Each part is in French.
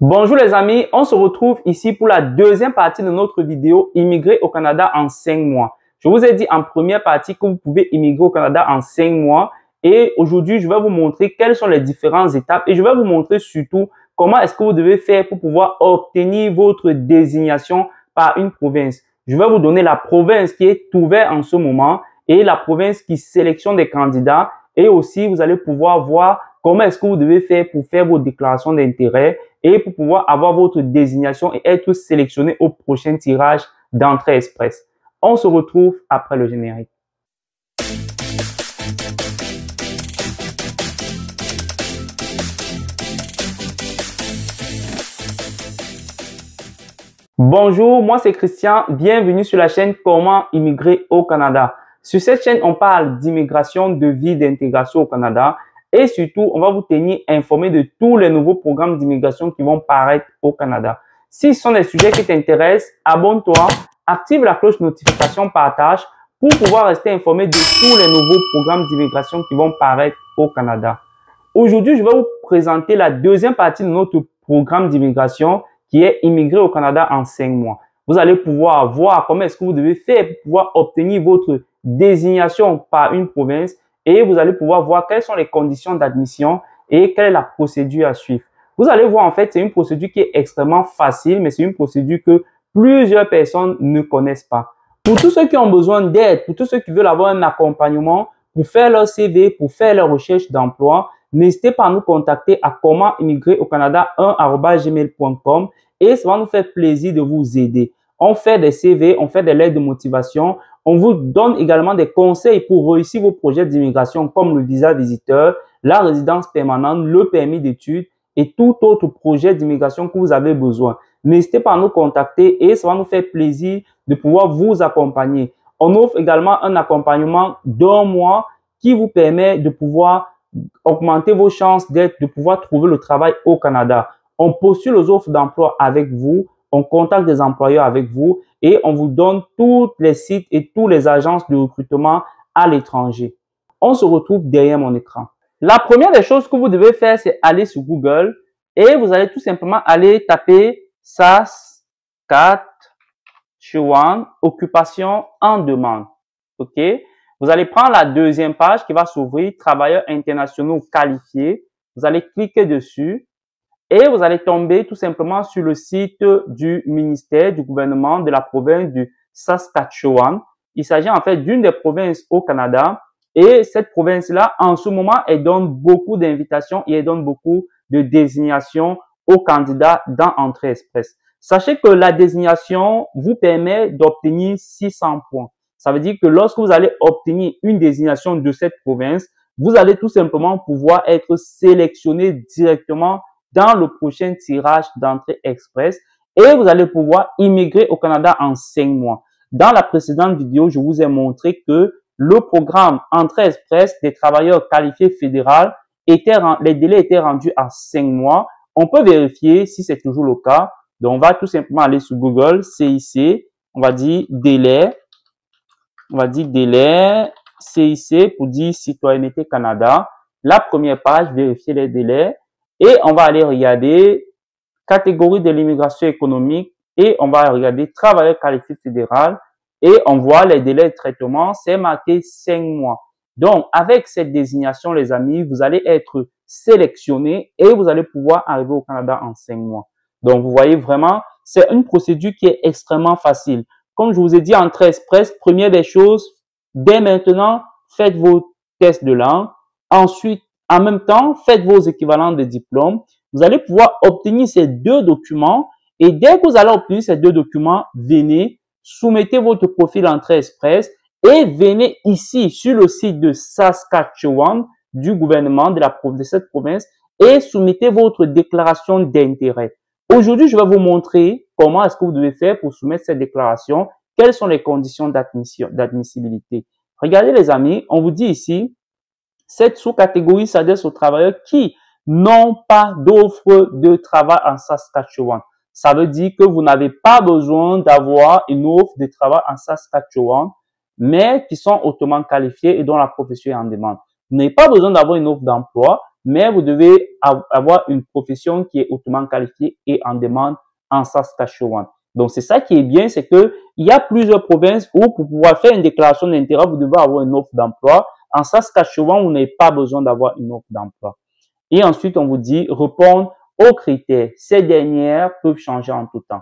Bonjour les amis, on se retrouve ici pour la deuxième partie de notre vidéo Immigrer au Canada en 5 mois. Je vous ai dit en première partie que vous pouvez immigrer au Canada en 5 mois et aujourd'hui je vais vous montrer quelles sont les différentes étapes et je vais vous montrer surtout comment est-ce que vous devez faire pour pouvoir obtenir votre désignation par une province. Je vais vous donner la province qui est ouverte en ce moment et la province qui sélectionne des candidats et aussi vous allez pouvoir voir comment est-ce que vous devez faire pour faire vos déclarations d'intérêt et pour pouvoir avoir votre désignation et être sélectionné au prochain tirage d'entrée express. On se retrouve après le générique. Bonjour, moi c'est Christian, bienvenue sur la chaîne Comment immigrer au Canada. Sur cette chaîne, on parle d'immigration, de vie, d'intégration au Canada. Et surtout, on va vous tenir informé de tous les nouveaux programmes d'immigration qui vont paraître au Canada. Si ce sont des sujets qui t'intéressent, abonne-toi, active la cloche notification, partage pour pouvoir rester informé de tous les nouveaux programmes d'immigration qui vont paraître au Canada. Aujourd'hui, je vais vous présenter la deuxième partie de notre programme d'immigration qui est Immigrer au Canada en 5 mois. Vous allez pouvoir voir comment est-ce que vous devez faire pour pouvoir obtenir votre désignation par une province et vous allez pouvoir voir quelles sont les conditions d'admission et quelle est la procédure à suivre. Vous allez voir, en fait, c'est une procédure qui est extrêmement facile, mais c'est une procédure que plusieurs personnes ne connaissent pas. Pour tous ceux qui ont besoin d'aide, pour tous ceux qui veulent avoir un accompagnement pour faire leur CV, pour faire leur recherche d'emploi, n'hésitez pas à nous contacter à commentimmigrer-au-canada1@gmail.com et ça va nous faire plaisir de vous aider. On fait des CV, on fait des lettres de motivation. On vous donne également des conseils pour réussir vos projets d'immigration comme le visa visiteur, la résidence permanente, le permis d'études et tout autre projet d'immigration que vous avez besoin. N'hésitez pas à nous contacter et ça va nous faire plaisir de pouvoir vous accompagner. On offre également un accompagnement d'1 mois qui vous permet de pouvoir augmenter vos chances de pouvoir trouver le travail au Canada. On postule aux offres d'emploi avec vous, on contacte des employeurs avec vous et on vous donne tous les sites et toutes les agences de recrutement à l'étranger. On se retrouve derrière mon écran. La première des choses que vous devez faire, c'est aller sur Google et vous allez tout simplement aller taper Saskatchewan, occupation en demande. OK? Vous allez prendre la deuxième page qui va s'ouvrir, travailleurs internationaux qualifiés. Vous allez cliquer dessus. Et vous allez tomber tout simplement sur le site du ministère, du gouvernement de la province du Saskatchewan. Il s'agit en fait d'une des provinces au Canada. Et cette province-là, en ce moment, elle donne beaucoup d'invitations et elle donne beaucoup de désignations aux candidats dans Entrée Express. Sachez que la désignation vous permet d'obtenir 600 points. Ça veut dire que lorsque vous allez obtenir une désignation de cette province, vous allez tout simplement pouvoir être sélectionné directement dans le prochain tirage d'entrée express et vous allez pouvoir immigrer au Canada en 5 mois. Dans la précédente vidéo, je vous ai montré que le programme Entrée Express des travailleurs qualifiés fédéraux les délais étaient rendus à 5 mois. On peut vérifier si c'est toujours le cas. Donc, on va tout simplement aller sur Google, CIC, on va dire délai, CIC pour dire Citoyenneté Canada. La première page, vérifier les délais. Et on va aller regarder catégorie de l'immigration économique et on va regarder travailleur qualifié fédéral et on voit les délais de traitement, c'est marqué 5 mois. Donc, avec cette désignation, les amis, vous allez être sélectionné et vous allez pouvoir arriver au Canada en 5 mois. Donc, vous voyez vraiment, c'est une procédure qui est extrêmement facile. Comme je vous ai dit, Entrée Express, première des choses, dès maintenant, faites vos tests de langue. Ensuite, en même temps, faites vos équivalents de diplômes. Vous allez pouvoir obtenir ces 2 documents et dès que vous allez obtenir ces 2 documents, venez, soumettez votre profil Entrée Express et venez ici sur le site de Saskatchewan du gouvernement de cette province et soumettez votre déclaration d'intérêt. Aujourd'hui, je vais vous montrer comment est-ce que vous devez faire pour soumettre cette déclaration, quelles sont les conditions d'admissibilité. Regardez les amis, on vous dit ici, cette sous-catégorie s'adresse aux travailleurs qui n'ont pas d'offre de travail en Saskatchewan. Ça veut dire que vous n'avez pas besoin d'avoir une offre de travail en Saskatchewan, mais qui sont hautement qualifiés et dont la profession est en demande. Vous n'avez pas besoin d'avoir une offre d'emploi, mais vous devez avoir une profession qui est hautement qualifiée et en demande en Saskatchewan. Donc, c'est ça qui est bien, c'est que il y a plusieurs provinces où pour pouvoir faire une déclaration d'intérêt, vous devez avoir une offre d'emploi. En Saskatchewan, vous n'avez pas besoin d'avoir une offre d'emploi. Et ensuite, on vous dit répondre aux critères. Ces dernières peuvent changer en tout temps.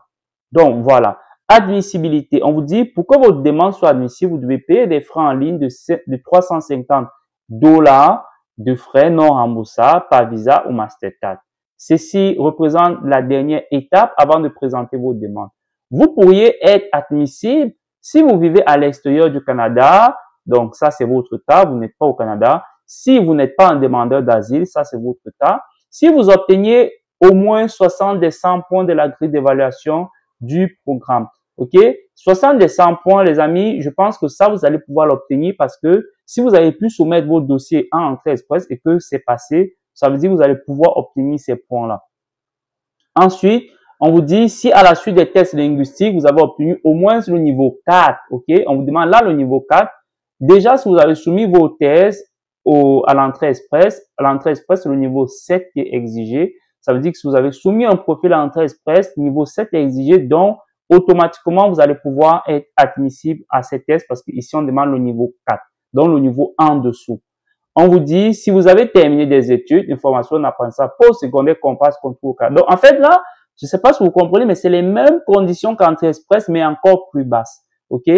Donc, voilà. Admissibilité. On vous dit, pour que votre demande soit admissible, vous devez payer des frais en ligne de 350 $ de frais non remboursables par Visa ou Mastercard. Ceci représente la dernière étape avant de présenter vos demandes. Vous pourriez être admissible si vous vivez à l'extérieur du Canada. Donc, ça, c'est votre cas. Vous n'êtes pas au Canada. Si vous n'êtes pas un demandeur d'asile, ça, c'est votre cas. Si vous obtenez au moins 60 des 100 points de la grille d'évaluation du programme. OK? 60 des 100 points, les amis, je pense que ça, vous allez pouvoir l'obtenir parce que si vous avez pu soumettre votre dossier en entrée express et que c'est passé, ça veut dire que vous allez pouvoir obtenir ces points-là. Ensuite, on vous dit si à la suite des tests linguistiques, vous avez obtenu au moins le niveau 4, OK? On vous demande là le niveau 4. Déjà, si vous avez soumis vos tests à l'entrée express, c'est le niveau 7 qui est exigé. Ça veut dire que si vous avez soumis un profil à l'entrée express, niveau 7 est exigé, donc automatiquement, vous allez pouvoir être admissible à ces tests parce qu'ici, on demande le niveau 4, donc le niveau en dessous. On vous dit, si vous avez terminé des études, une formation d'apprentissage post-secondaire compasse concours au Canada. Donc, en fait, là, je ne sais pas si vous comprenez, mais c'est les mêmes conditions qu'entrée express, mais encore plus basses. OK?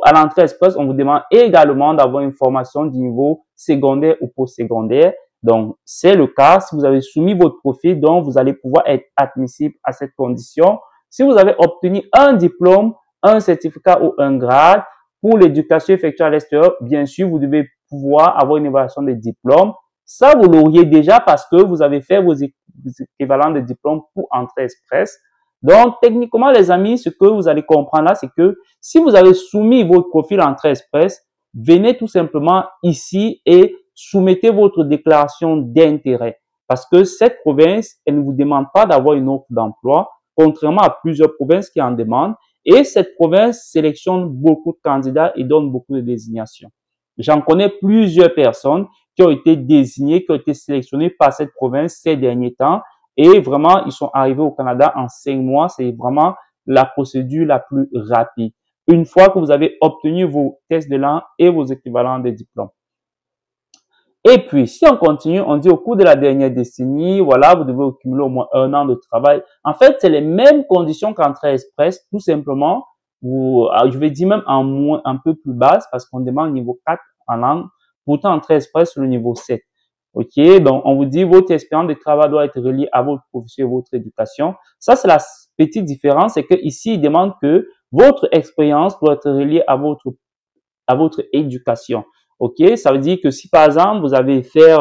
À l'entrée express, on vous demande également d'avoir une formation du niveau secondaire ou post-secondaire. Donc, c'est le cas. Si vous avez soumis votre profil, donc vous allez pouvoir être admissible à cette condition. Si vous avez obtenu un diplôme, un certificat ou un grade pour l'éducation effectuée à l'extérieur, bien sûr, vous devez pouvoir avoir une évaluation des diplômes. Ça, vous l'auriez déjà parce que vous avez fait vos équivalents de diplômes pour entrée express. Donc, techniquement, les amis, ce que vous allez comprendre là, c'est que si vous avez soumis votre profil entrée express, venez tout simplement ici et soumettez votre déclaration d'intérêt. Parce que cette province, elle ne vous demande pas d'avoir une offre d'emploi, contrairement à plusieurs provinces qui en demandent. Et cette province sélectionne beaucoup de candidats et donne beaucoup de désignations. J'en connais plusieurs personnes qui ont été désignées, qui ont été sélectionnées par cette province ces derniers temps. Et vraiment, ils sont arrivés au Canada en 5 mois. C'est vraiment la procédure la plus rapide. Une fois que vous avez obtenu vos tests de langue et vos équivalents de diplômes. Et puis, si on continue, on dit au cours de la dernière décennie, voilà, vous devez accumuler au moins 1 an de travail. En fait, c'est les mêmes conditions qu'entrée express, tout simplement. Je vais dire même un peu plus basse parce qu'on demande le niveau 4 en langue. Pourtant, entrée express, c'est le niveau 7. OK? Donc, on vous dit votre expérience de travail doit être reliée à votre profession et votre éducation. Ça, c'est la petite différence, c'est que ici, il demande que votre expérience doit être reliée à votre éducation. OK? Ça veut dire que si par exemple, vous avez fait,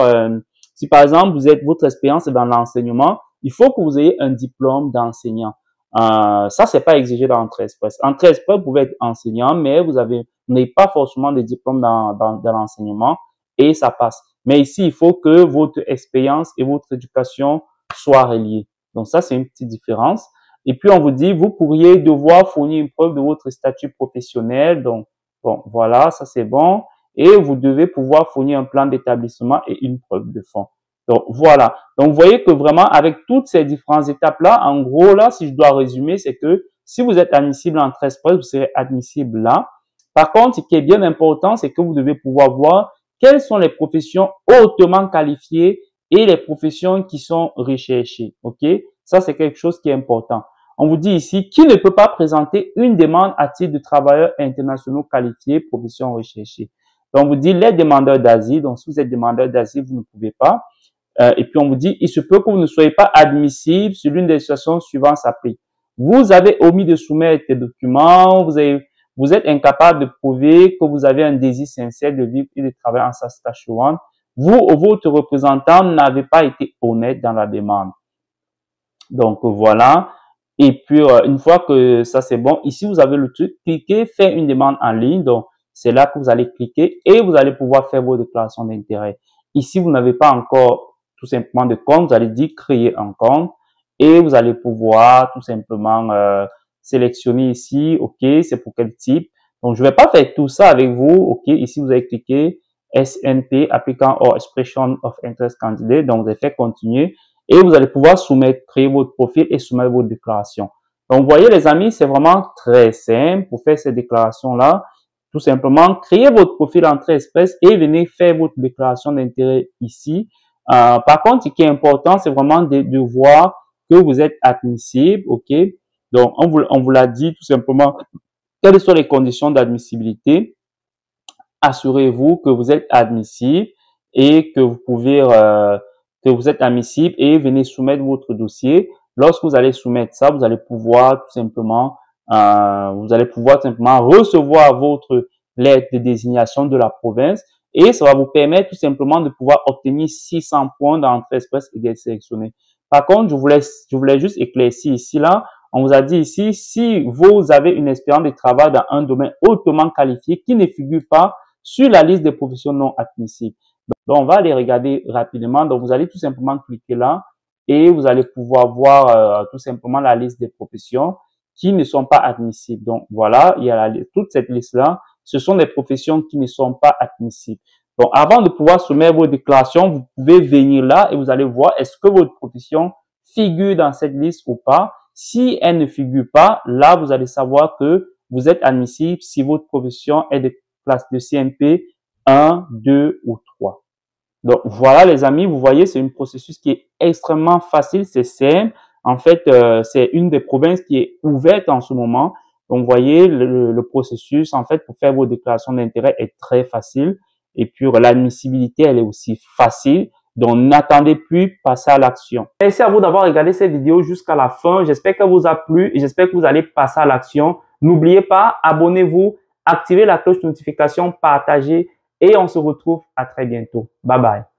si par exemple, votre expérience est dans l'enseignement, il faut que vous ayez un diplôme d'enseignant. Ça, c'est pas exigé dans Entrée Express. Entrée Express, vous pouvez être enseignant, mais vous n'avez pas forcément des diplômes dans l'enseignement et ça passe. Mais ici, il faut que votre expérience et votre éducation soient reliées. Donc ça, c'est une petite différence. Et puis, on vous dit, vous pourriez devoir fournir une preuve de votre statut professionnel. Donc, bon, voilà, ça c'est bon. Et vous devez pouvoir fournir un plan d'établissement et une preuve de fonds. Donc, voilà. Donc, vous voyez que vraiment, avec toutes ces différentes étapes-là, en gros, là, si je dois résumer, c'est que si vous êtes admissible en Entrée Express, vous serez admissible là. Par contre, ce qui est bien important, c'est que vous devez pouvoir voir quelles sont les professions hautement qualifiées et les professions qui sont recherchées. OK? Ça, c'est quelque chose qui est important. On vous dit ici, qui ne peut pas présenter une demande à titre de travailleurs internationaux qualifiés, profession recherchée. Donc, on vous dit les demandeurs d'asile. Donc, si vous êtes demandeur d'asile, vous ne pouvez pas. Et puis, on vous dit, il se peut que vous ne soyez pas admissible si l'une des situations suivantes s'applique. Vous avez omis de soumettre des documents, vous êtes incapable de prouver que vous avez un désir sincère de vivre et de travailler en Saskatchewan. Vous ou votre représentant n'avez pas été honnête dans la demande. Donc, voilà. Et puis, une fois que ça c'est bon, ici, vous avez le truc, cliquez, faire une demande en ligne. Donc, c'est là que vous allez cliquer et vous allez pouvoir faire vos déclarations d'intérêt. Ici, vous n'avez pas encore tout simplement de compte, vous allez dire créer un compte et vous allez pouvoir tout simplement sélectionner ici, OK, c'est pour quel type. Donc, je vais pas faire tout ça avec vous, OK, ici, vous allez cliquer SNP, Applicant or Expression of Interest Candidate. Donc, vous allez faire continuer et vous allez pouvoir créer votre profil et soumettre votre déclaration. Donc, vous voyez, les amis, c'est vraiment très simple pour faire ces déclarations-là. Tout simplement, créez votre profil Entrée Express et venez faire votre déclaration d'intérêt ici. Par contre, ce qui est important, c'est vraiment de voir que vous êtes admissible, ok? Donc, on vous l'a dit tout simplement, quelles sont les conditions d'admissibilité. Assurez-vous que vous êtes admissible et que vous pouvez, que vous êtes admissible et venez soumettre votre dossier. Lorsque vous allez soumettre ça, vous allez pouvoir tout simplement recevoir votre lettre de désignation de la province et ça va vous permettre tout simplement de pouvoir obtenir 600 points dans Entrée Express et d'être sélectionné. Par contre, je voulais juste éclaircir ici, là, on vous a dit ici, si vous avez une expérience de travail dans un domaine hautement qualifié qui ne figure pas sur la liste des professions non admissibles. Donc, on va aller regarder rapidement. Donc, vous allez tout simplement cliquer là et vous allez pouvoir voir tout simplement la liste des professions qui ne sont pas admissibles. Donc, voilà, il y a toute cette liste-là. Ce sont des professions qui ne sont pas admissibles. Donc, avant de pouvoir soumettre vos déclarations, vous pouvez venir là et vous allez voir est-ce que votre profession figure dans cette liste ou pas. Si elle ne figure pas, là, vous allez savoir que vous êtes admissible si votre profession est de classe de CNP 1, 2 ou 3. Donc, voilà les amis, vous voyez, c'est un processus qui est extrêmement facile, c'est simple. En fait, c'est une des provinces qui est ouverte en ce moment. Donc, vous voyez, le processus, en fait, pour faire vos déclarations d'intérêt est très facile. Et puis, l'admissibilité, elle est aussi facile. Donc, n'attendez plus, passez à l'action. Merci à vous d'avoir regardé cette vidéo jusqu'à la fin. J'espère qu'elle vous a plu et j'espère que vous allez passer à l'action. N'oubliez pas, abonnez-vous, activez la cloche de notification, partagez et on se retrouve à très bientôt. Bye bye.